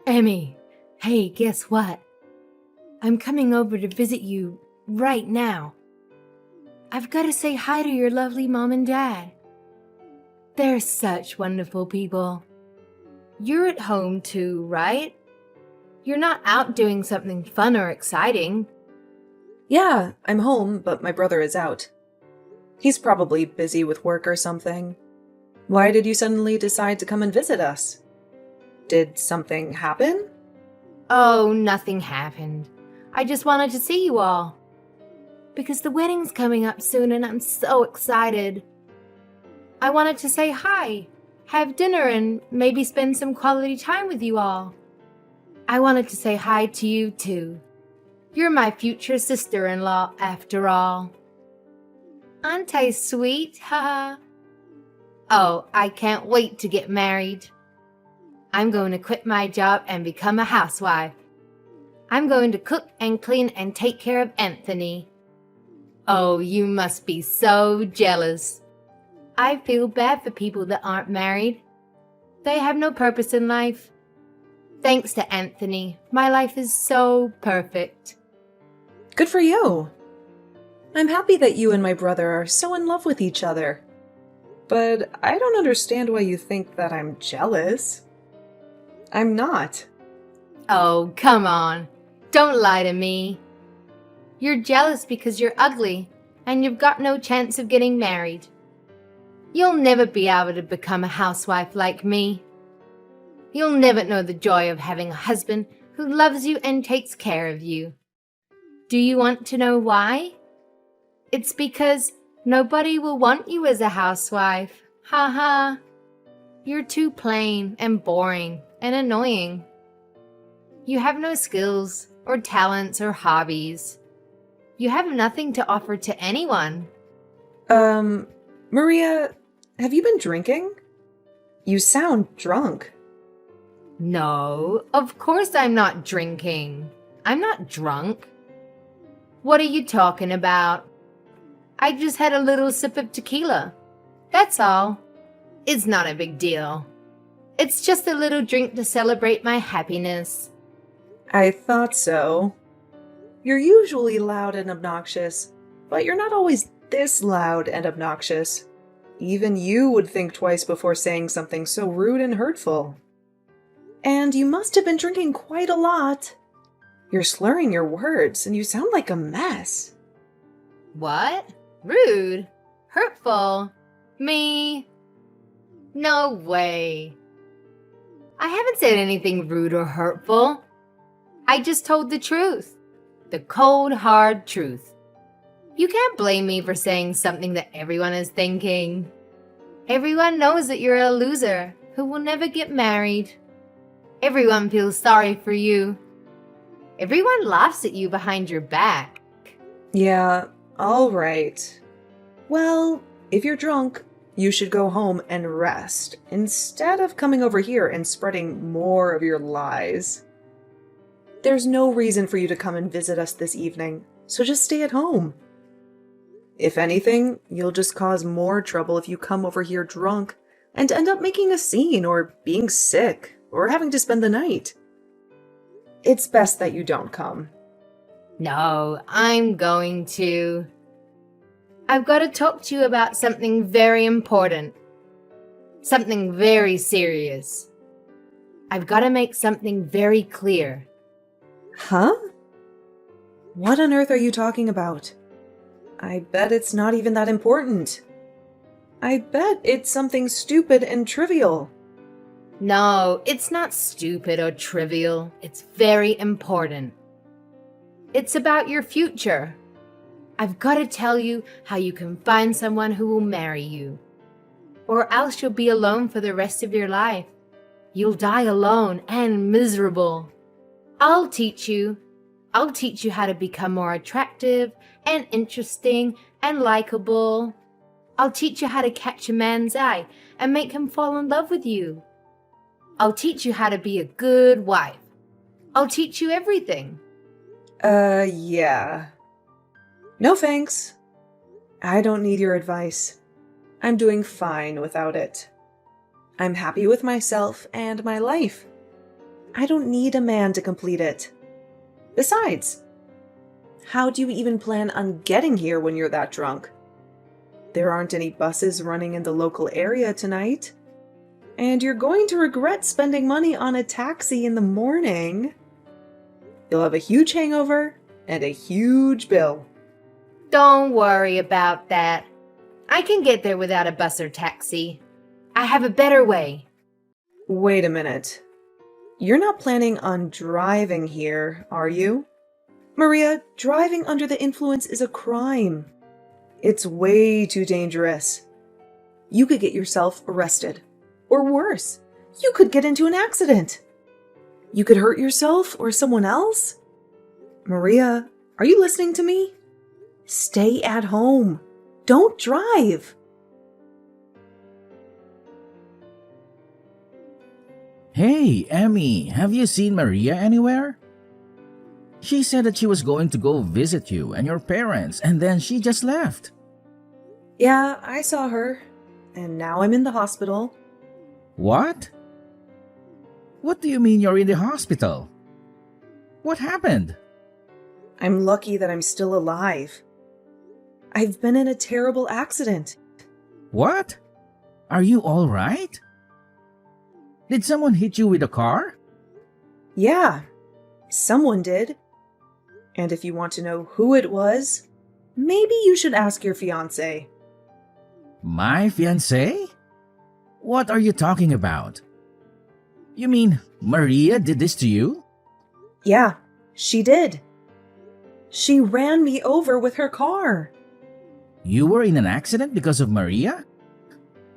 Emmy, hey, guess what? I'm coming over to visit you right now. I've got to say hi to your lovely mom and dad. They're such wonderful people. You're at home too, right? You're not out doing something fun or exciting. Yeah, I'm home, but my brother is out. He's probably busy with work or something. Why did you suddenly decide to come and visit us? Did something happen? Oh, nothing happened. I just wanted to see you all. Because the wedding's coming up soon and I'm so excited. I wanted to say hi, have dinner, and maybe spend some quality time with you all. I wanted to say hi to you too. You're my future sister-in-law after all. Aren't I sweet? Haha. Oh, I can't wait to get married. I'm going to quit my job and become a housewife. I'm going to cook and clean and take care of Anthony. Oh, you must be so jealous. I feel bad for people that aren't married. They have no purpose in life. Thanks to Anthony, my life is so perfect. Good for you. I'm happy that you and my brother are so in love with each other. But I don't understand why you think that I'm jealous. I'm not. Oh, come on. Don't lie to me. You're jealous because you're ugly and you've got no chance of getting married. You'll never be able to become a housewife like me. You'll never know the joy of having a husband who loves you and takes care of you. Do you want to know why? It's because nobody will want you as a housewife. Ha ha. You're too plain and boring and annoying. You have no skills or talents or hobbies. You have nothing to offer to anyone. Maria, have you been drinking? You sound drunk. No, of course I'm not drinking. I'm not drunk. What are you talking about? I just had a little sip of tequila. That's all. It's not a big deal. It's just a little drink to celebrate my happiness. I thought so. You're usually loud and obnoxious, but you're not always this loud and obnoxious. Even you would think twice before saying something so rude and hurtful. And you must have been drinking quite a lot. You're slurring your words, and you sound like a mess. What? Rude? Hurtful? Me? No way. I haven't said anything rude or hurtful. I just told the truth. The cold, hard truth. You can't blame me for saying something that everyone is thinking. Everyone knows that you're a loser who will never get married. Everyone feels sorry for you. Everyone laughs at you behind your back. Yeah, all right. Well, if you're drunk, you should go home and rest instead of coming over here and spreading more of your lies. There's no reason for you to come and visit us this evening, so just stay at home. If anything, you'll just cause more trouble if you come over here drunk and end up making a scene or being sick or having to spend the night. It's best that you don't come. No, I'm going to. I've got to talk to you about something very important. Something very serious. I've got to make something very clear. Huh? What on earth are you talking about? I bet it's not even that important. I bet it's something stupid and trivial. No, it's not stupid or trivial. It's very important. It's about your future. I've got to tell you how you can find someone who will marry you. Or else you'll be alone for the rest of your life. You'll die alone and miserable. I'll teach you how to become more attractive and interesting and likable. I'll teach you how to catch a man's eye and make him fall in love with you. I'll teach you how to be a good wife. I'll teach you everything. Yeah. No thanks. I don't need your advice. I'm doing fine without it. I'm happy with myself and my life. I don't need a man to complete it. Besides, how do you even plan on getting here when you're that drunk? There aren't any buses running in the local area tonight. And you're going to regret spending money on a taxi in the morning. You'll have a huge hangover and a huge bill. Don't worry about that. I can get there without a bus or taxi. I have a better way. Wait a minute. You're not planning on driving here, are you? Maria, driving under the influence is a crime. It's way too dangerous. You could get yourself arrested. Or worse, you could get into an accident. You could hurt yourself or someone else. Maria, are you listening to me? Stay at home. Don't drive. Hey, Emmy, have you seen Maria anywhere? She said that she was going to go visit you and your parents, and then she just left. Yeah, I saw her. And now I'm in the hospital. What? What do you mean you're in the hospital? What happened? I'm lucky that I'm still alive. I've been in a terrible accident. What? Are you all right? Did someone hit you with a car? Yeah, someone did. And if you want to know who it was, maybe you should ask your fiancé. My fiancé? What are you talking about? You mean Maria did this to you? Yeah, she did. She ran me over with her car. You were in an accident because of Maria?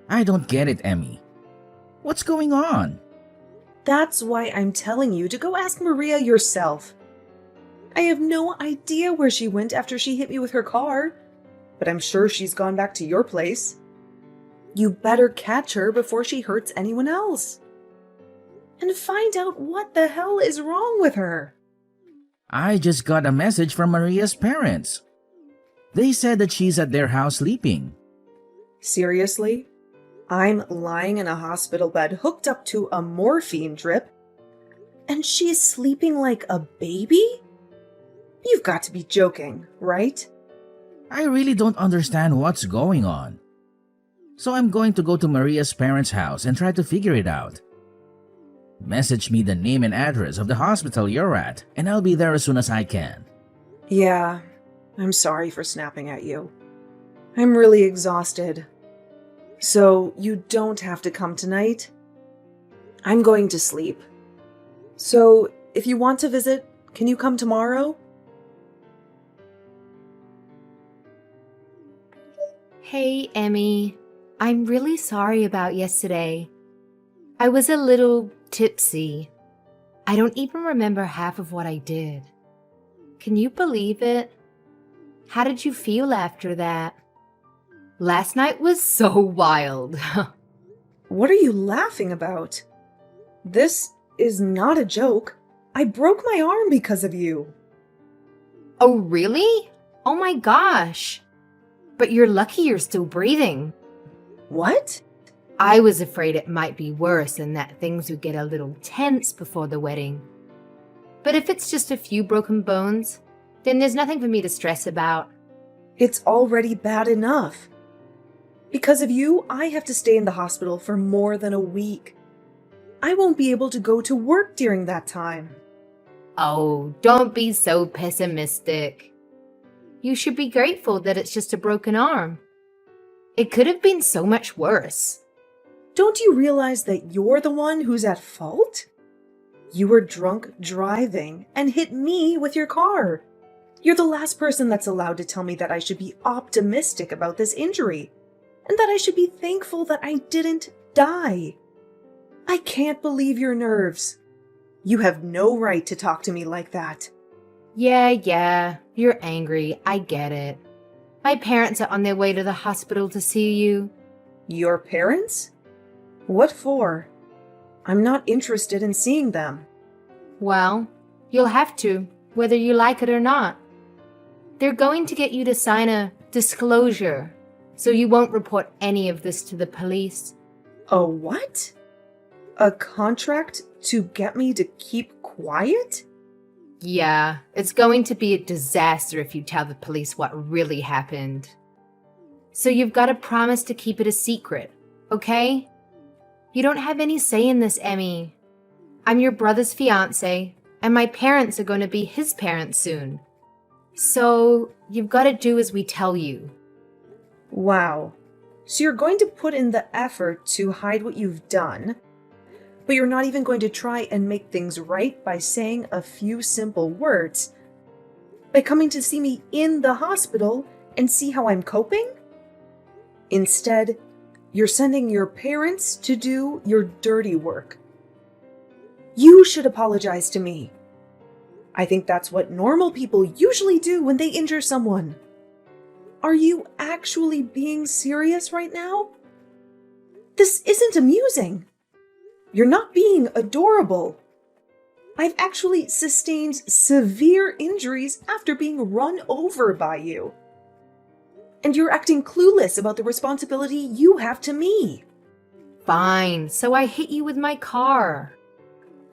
I don't get it, Emmy. What's going on? That's why I'm telling you to go ask Maria yourself. I have no idea where she went after she hit me with her car, but I'm sure she's gone back to your place. You better catch her before she hurts anyone else. And find out what the hell is wrong with her. I just got a message from Maria's parents. They said that she's at their house sleeping. Seriously? I'm lying in a hospital bed hooked up to a morphine drip, and she's sleeping like a baby? You've got to be joking, right? I really don't understand what's going on. So I'm going to go to Maria's parents' house and try to figure it out. Message me the name and address of the hospital you're at, and I'll be there as soon as I can. Yeah, I'm sorry for snapping at you. I'm really exhausted. So you don't have to come tonight. I'm going to sleep. So if you want to visit, can you come tomorrow? Hey, Emmy. I'm really sorry about yesterday. I was a little tipsy. I don't even remember half of what I did. Can you believe it? How did you feel after that? Last night was so wild. What are you laughing about? This is not a joke. I broke my arm because of you. Oh, really? Oh my gosh. But you're lucky you're still breathing. What? I was afraid it might be worse and that things would get a little tense before the wedding. But if it's just a few broken bones, then there's nothing for me to stress about. It's already bad enough. Because of you, I have to stay in the hospital for more than a week. I won't be able to go to work during that time. Oh, don't be so pessimistic. You should be grateful that it's just a broken arm. It could have been so much worse. Don't you realize that you're the one who's at fault? You were drunk driving and hit me with your car. You're the last person that's allowed to tell me that I should be optimistic about this injury and that I should be thankful that I didn't die. I can't believe your nerves. You have no right to talk to me like that. Yeah, you're angry. I get it. My parents are on their way to the hospital to see you. Your parents? What for? I'm not interested in seeing them. Well, you'll have to, whether you like it or not. They're going to get you to sign a disclosure, so you won't report any of this to the police. A what? A contract to get me to keep quiet? Yeah, it's going to be a disaster if you tell the police what really happened. So you've got to promise to keep it a secret, okay? You don't have any say in this, Emmy. I'm your brother's fiance, and my parents are going to be his parents soon. So you've got to do as we tell you. Wow. So you're going to put in the effort to hide what you've done, but you're not even going to try and make things right by saying a few simple words, by coming to see me in the hospital and see how I'm coping? Instead, you're sending your parents to do your dirty work. You should apologize to me. I think that's what normal people usually do when they injure someone. Are you actually being serious right now? This isn't amusing. You're not being adorable. I've actually sustained severe injuries after being run over by you. And you're acting clueless about the responsibility you have to me. Fine, so I hit you with my car.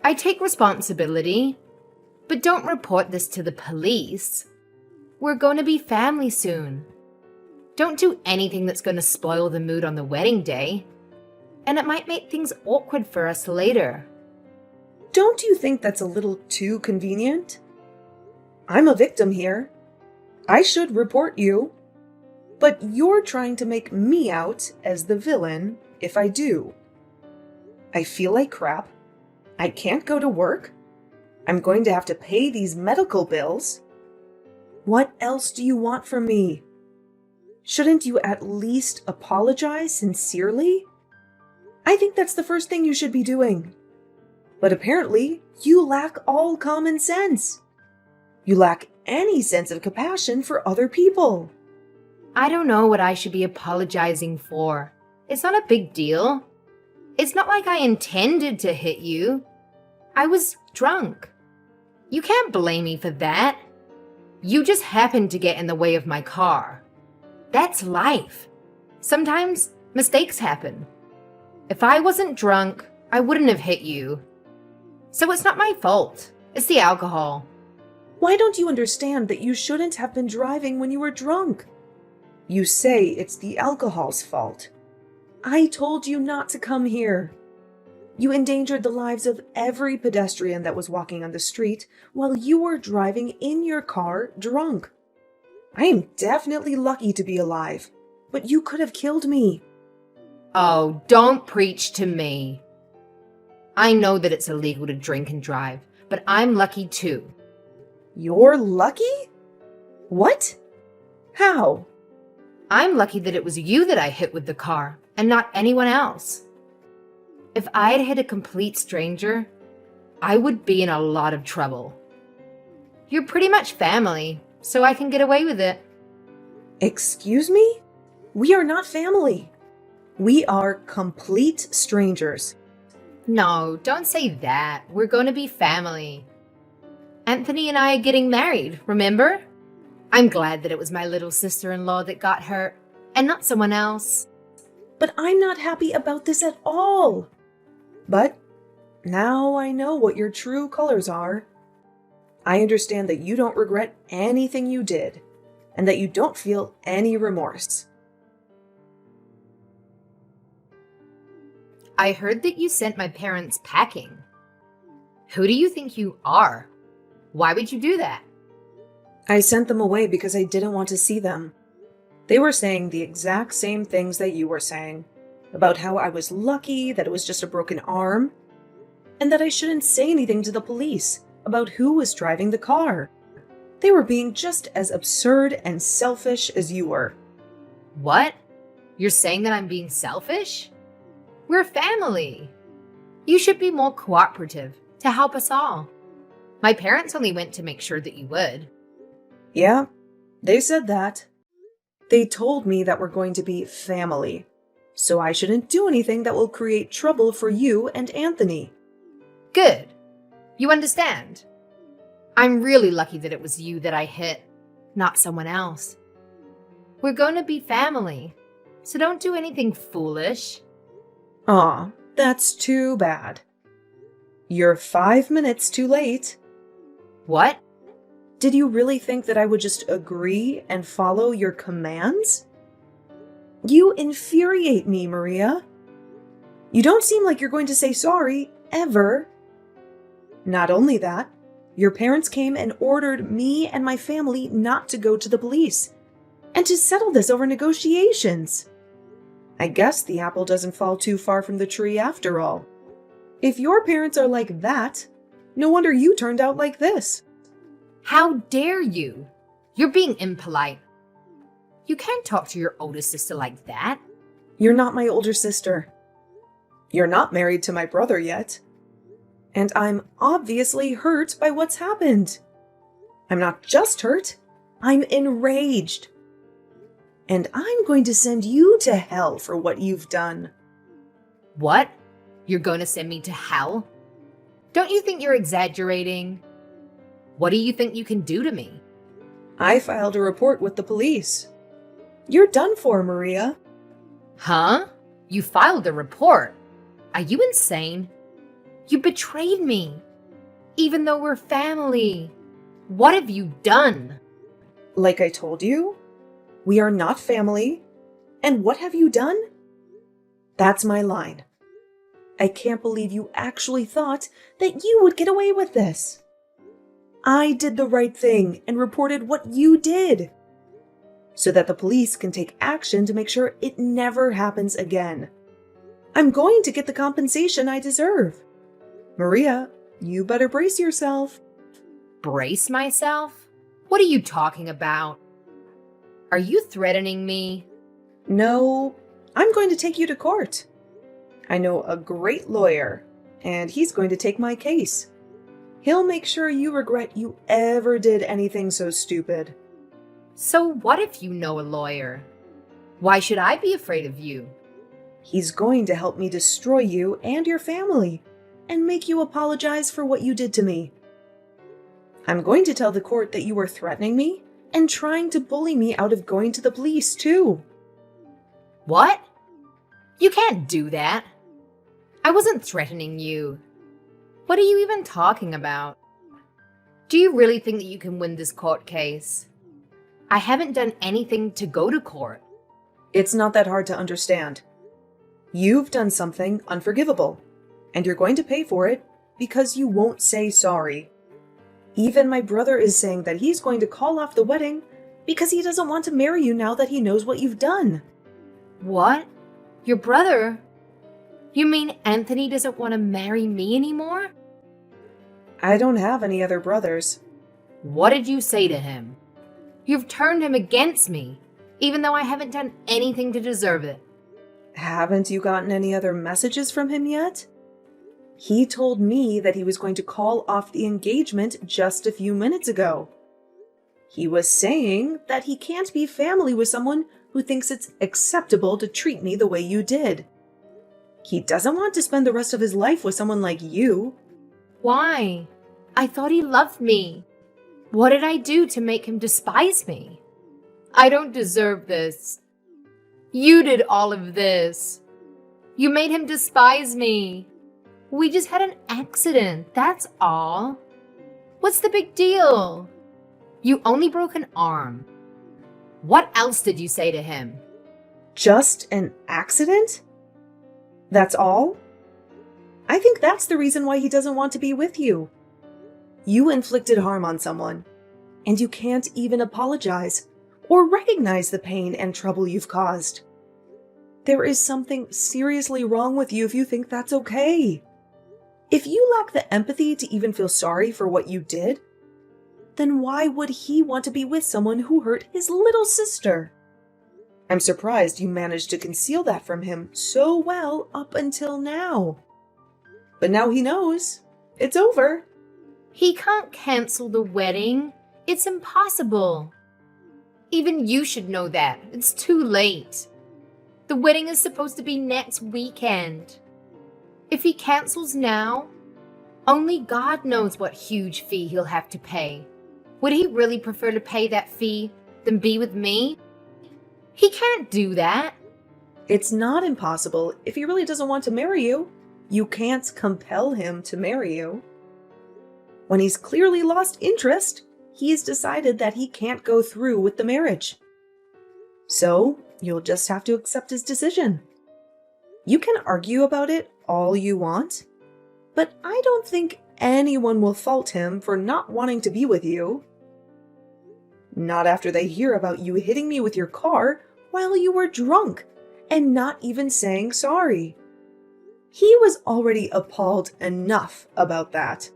I take responsibility, but don't report this to the police. We're going to be family soon. Don't do anything that's going to spoil the mood on the wedding day, and it might make things awkward for us later. Don't you think that's a little too convenient? I'm a victim here. I should report you. But you're trying to make me out as the villain if I do. I feel like crap. I can't go to work. I'm going to have to pay these medical bills. What else do you want from me? Shouldn't you at least apologize sincerely? I think that's the first thing you should be doing. But apparently, you lack all common sense. You lack any sense of compassion for other people. I don't know what I should be apologizing for. It's not a big deal. It's not like I intended to hit you. I was drunk. You can't blame me for that. You just happened to get in the way of my car. That's life. Sometimes mistakes happen. If I wasn't drunk, I wouldn't have hit you. So it's not my fault. It's the alcohol. Why don't you understand that you shouldn't have been driving when you were drunk? You say it's the alcohol's fault. I told you not to come here. You endangered the lives of every pedestrian that was walking on the street while you were driving in your car drunk. I am definitely lucky to be alive, but you could have killed me. Oh, don't preach to me. I know that it's illegal to drink and drive, but I'm lucky too. You're lucky? What? How? I'm lucky that it was you that I hit with the car, and not anyone else. If I had hit a complete stranger, I would be in a lot of trouble. You're pretty much family, so I can get away with it. Excuse me? We are not family. We are complete strangers. No, don't say that. We're going to be family. Anthony and I are getting married, remember? I'm glad that it was my little sister-in-law that got hurt, and not someone else. But I'm not happy about this at all. But now I know what your true colors are. I understand that you don't regret anything you did, and that you don't feel any remorse. I heard that you sent my parents packing. Who do you think you are? Why would you do that? I sent them away because I didn't want to see them. They were saying the exact same things that you were saying, about how I was lucky that it was just a broken arm, and that I shouldn't say anything to the police about who was driving the car. They were being just as absurd and selfish as you were. What? You're saying that I'm being selfish? We're family. You should be more cooperative to help us all. My parents only went to make sure that you would. Yeah, they said that. They told me that we're going to be family, so I shouldn't do anything that will create trouble for you and Anthony. Good. You understand? I'm really lucky that it was you that I hit, not someone else. We're going to be family, so don't do anything foolish. Aw, that's too bad. You're 5 minutes too late. What? Did you really think that I would just agree and follow your commands? You infuriate me, Maria. You don't seem like you're going to say sorry, ever. Not only that, your parents came and ordered me and my family not to go to the police and to settle this over negotiations. I guess the apple doesn't fall too far from the tree after all. If your parents are like that, no wonder you turned out like this. How dare you? You're being impolite. You can't talk to your older sister like that. You're not my older sister. You're not married to my brother yet. And I'm obviously hurt by what's happened. I'm not just hurt, I'm enraged. And I'm going to send you to hell for what you've done. What? You're going to send me to hell? Don't you think you're exaggerating? What do you think you can do to me? I filed a report with the police. You're done for, Maria. Huh? You filed a report? Are you insane? You betrayed me, even though we're family. What have you done? Like I told you, we are not family. And what have you done? That's my line. I can't believe you actually thought that you would get away with this. I did the right thing and reported what you did, so that the police can take action to make sure it never happens again. I'm going to get the compensation I deserve. Maria, you better brace yourself. Brace myself? What are you talking about? Are you threatening me? No, I'm going to take you to court. I know a great lawyer, and he's going to take my case. He'll make sure you regret you ever did anything so stupid. So what if you know a lawyer? Why should I be afraid of you? He's going to help me destroy you and your family, and make you apologize for what you did to me. I'm going to tell the court that you were threatening me and trying to bully me out of going to the police, too. What? You can't do that. I wasn't threatening you. What are you even talking about? Do you really think that you can win this court case? I haven't done anything to go to court. It's not that hard to understand. You've done something unforgivable, and you're going to pay for it because you won't say sorry. Even my brother is saying that he's going to call off the wedding because he doesn't want to marry you now that he knows what you've done. What? Your brother? You mean Anthony doesn't want to marry me anymore? I don't have any other brothers. What did you say to him? You've turned him against me, even though I haven't done anything to deserve it. Haven't you gotten any other messages from him yet? He told me that he was going to call off the engagement just a few minutes ago. He was saying that he can't be family with someone who thinks it's acceptable to treat me the way you did. He doesn't want to spend the rest of his life with someone like you. Why? I thought he loved me. What did I do to make him despise me? I don't deserve this. You did all of this. You made him despise me. We just had an accident, that's all. What's the big deal? You only broke an arm. What else did you say to him? Just an accident? That's all? I think that's the reason why he doesn't want to be with you. You inflicted harm on someone, and you can't even apologize or recognize the pain and trouble you've caused. There is something seriously wrong with you if you think that's okay. If you lack the empathy to even feel sorry for what you did, then why would he want to be with someone who hurt his little sister? I'm surprised you managed to conceal that from him so well up until now. But now he knows. It's over. He can't cancel the wedding. It's impossible. Even you should know that. It's too late. The wedding is supposed to be next weekend. If he cancels now, only God knows what huge fee he'll have to pay. Would he really prefer to pay that fee than be with me? He can't do that. It's not impossible if he really doesn't want to marry you. you can't compel him to marry you. When he's clearly lost interest, he's decided that he can't go through with the marriage. So, you'll just have to accept his decision. You can argue about it all you want, but I don't think anyone will fault him for not wanting to be with you. Not after they hear about you hitting me with your car while you were drunk and not even saying sorry. He was already appalled enough about that.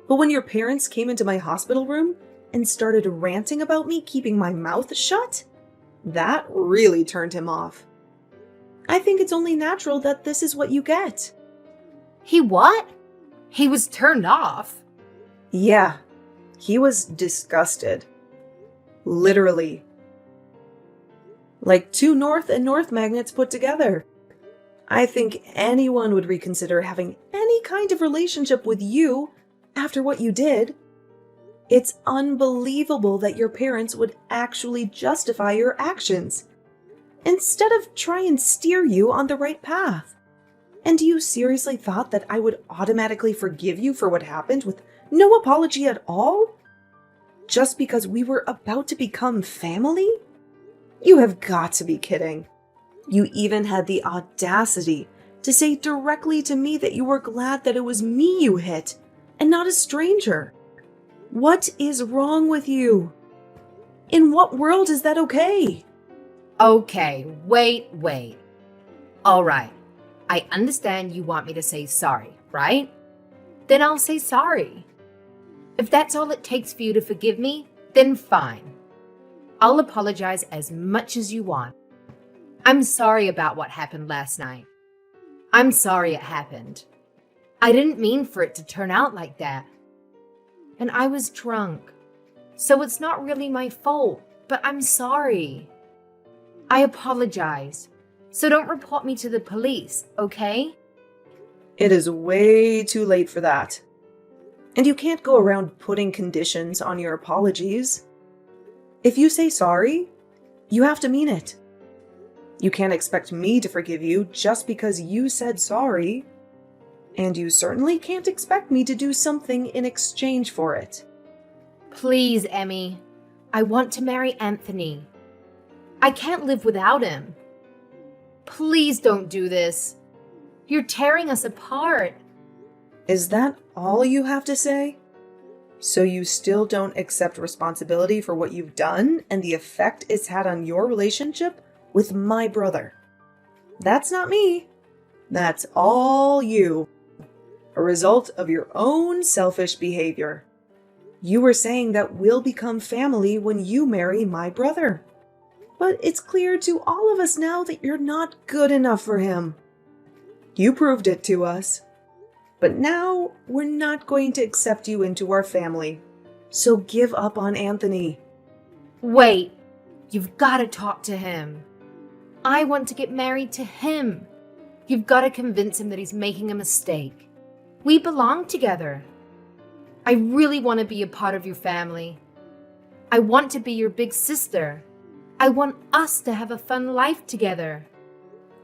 But when your parents came into my hospital room and started ranting about me keeping my mouth shut, that really turned him off. I think it's only natural that this is what you get. He what? He was turned off. Yeah, he was disgusted. Literally. Like two north and north magnets put together. I think anyone would reconsider having any kind of relationship with you after what you did. It's unbelievable that your parents would actually justify your actions instead of try and steer you on the right path. And you seriously thought that I would automatically forgive you for what happened with no apology at all? Just because we were about to become family? You have got to be kidding. You even had the audacity to say directly to me that you were glad that it was me you hit and not a stranger. What is wrong with you? In what world is that okay? Okay, wait. All right, I understand you want me to say sorry, right? Then I'll say sorry. If that's all it takes for you to forgive me, then fine. I'll apologize as much as you want. I'm sorry about what happened last night. I'm sorry it happened. I didn't mean for it to turn out like that. And I was drunk. So it's not really my fault, but I'm sorry. I apologize. So don't report me to the police, okay? It is way too late for that. And you can't go around putting conditions on your apologies. If you say sorry, you have to mean it. You can't expect me to forgive you just because you said sorry. And you certainly can't expect me to do something in exchange for it. Please, Emmy. I want to marry Anthony. I can't live without him. Please don't do this. You're tearing us apart. Is that all you have to say? So you still don't accept responsibility for what you've done and the effect it's had on your relationship with my brother? That's not me. That's all you. A result of your own selfish behavior. You were saying that we'll become family when you marry my brother. But it's clear to all of us now that you're not good enough for him. You proved it to us. But now we're not going to accept you into our family. So give up on Anthony. Wait, you've got to talk to him. I want to get married to him. You've got to convince him that he's making a mistake. We belong together. I really want to be a part of your family. I want to be your big sister. I want us to have a fun life together.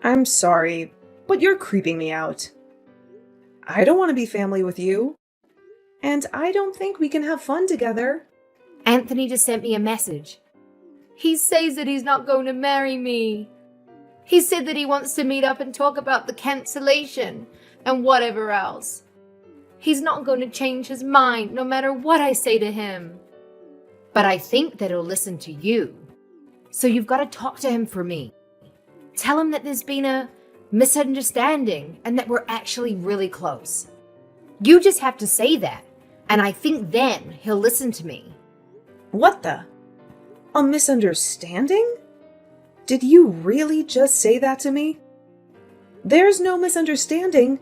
I'm sorry, but you're creeping me out. I don't want to be family with you. And I don't think we can have fun together. Anthony just sent me a message. He says that he's not going to marry me. He said that he wants to meet up and talk about the cancellation and whatever else. He's not going to change his mind no matter what I say to him. But I think that he'll listen to you. So you've got to talk to him for me. Tell him that there's been a misunderstanding and that we're actually really close. You just have to say that, and I think then he'll listen to me. What the? A misunderstanding? Did you really just say that to me? There's no misunderstanding.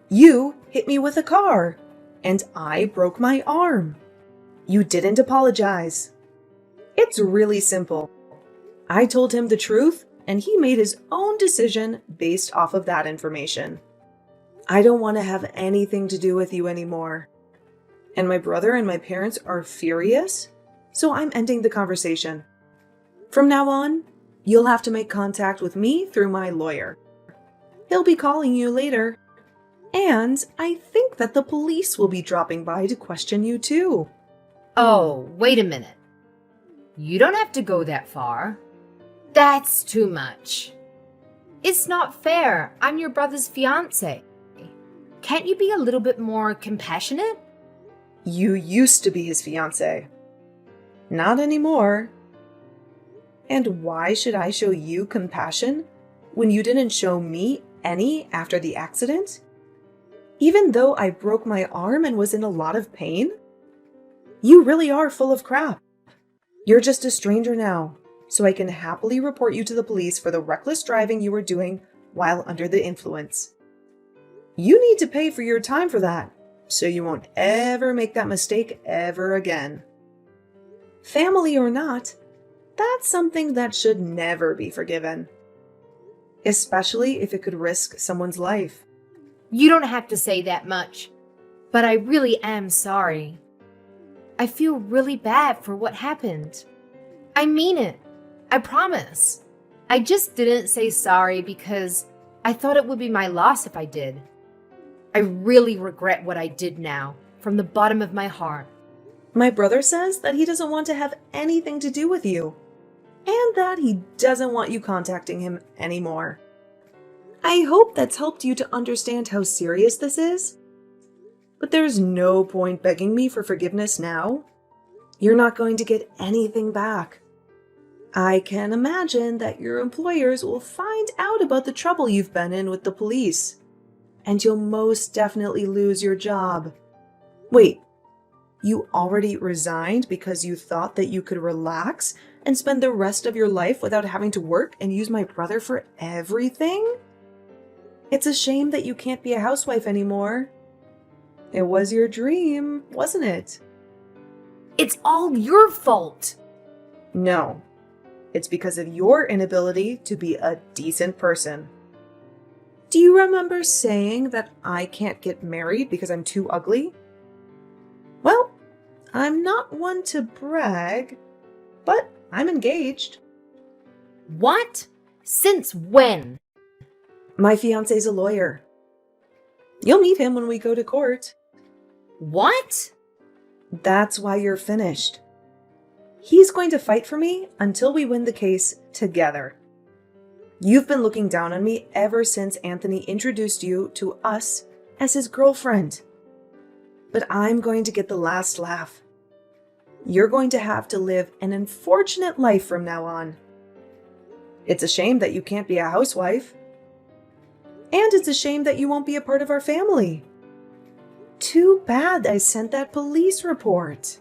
You hit me with a car, and I broke my arm. You didn't apologize. It's really simple. I told him the truth, and he made his own decision based off of that information. I don't want to have anything to do with you anymore. And my brother and my parents are furious, so I'm ending the conversation. From now on, you'll have to make contact with me through my lawyer. He'll be calling you later, And I think that the police will be dropping by to question you too. Oh, wait a minute. You don't have to go that far. That's too much. It's not fair. I'm your brother's fiance. Can't you be a little bit more compassionate? You used to be his fiance. Not anymore. And why should I show you compassion when you didn't show me any after the accident? Even though I broke my arm and was in a lot of pain? You really are full of crap. You're just a stranger now, so I can happily report you to the police for the reckless driving you were doing while under the influence. You need to pay for your time for that, so you won't ever make that mistake ever again. Family or not, that's something that should never be forgiven. Especially if it could risk someone's life. You don't have to say that much, but I really am sorry. I feel really bad for what happened. I mean it. I promise. I just didn't say sorry because I thought it would be my loss if I did. I really regret what I did now, from the bottom of my heart. My brother says that he doesn't want to have anything to do with you, and that he doesn't want you contacting him anymore. I hope that's helped you to understand how serious this is. But there's no point begging me for forgiveness now. You're not going to get anything back. I can imagine that your employers will find out about the trouble you've been in with the police, and you'll most definitely lose your job. Wait, you already resigned because you thought that you could relax and spend the rest of your life without having to work and use my brother for everything? It's a shame that you can't be a housewife anymore. It was your dream, wasn't it? It's all your fault. No, it's because of your inability to be a decent person. Do you remember saying that I can't get married because I'm too ugly? Well, I'm not one to brag, but I'm engaged. What? Since when? My fiancé's a lawyer. You'll meet him when we go to court. What? That's why you're finished. He's going to fight for me until we win the case together. You've been looking down on me ever since Anthony introduced you to us as his girlfriend. But I'm going to get the last laugh. You're going to have to live an unfortunate life from now on. It's a shame that you can't be a housewife. And it's a shame that you won't be a part of our family. Too bad I sent that police report.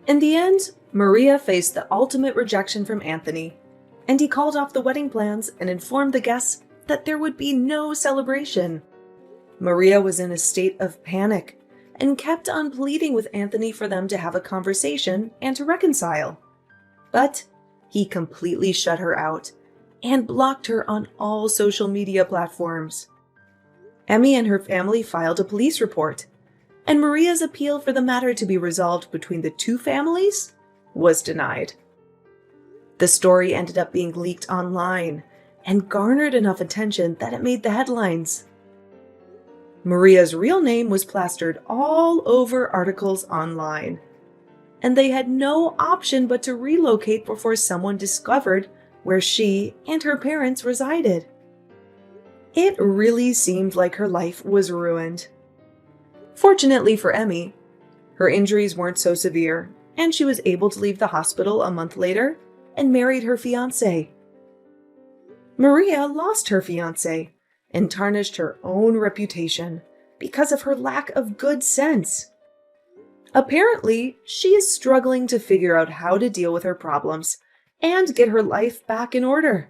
In the end, Maria faced the ultimate rejection from Anthony, and he called off the wedding plans and informed the guests that there would be no celebration. Maria was in a state of panic and kept on pleading with Anthony for them to have a conversation and to reconcile. But he completely shut her out and blocked her on all social media platforms. Emmy and her family filed a police report, and Maria's appeal for the matter to be resolved between the two families was denied. The story ended up being leaked online and garnered enough attention that it made the headlines. Maria's real name was plastered all over articles online, and they had no option but to relocate before someone discovered where she and her parents resided. It really seemed like her life was ruined. Fortunately for Emmy, her injuries weren't so severe, and she was able to leave the hospital a month later and married her fiancé. Maria lost her fiancé and tarnished her own reputation because of her lack of good sense. Apparently, she is struggling to figure out how to deal with her problems and get her life back in order.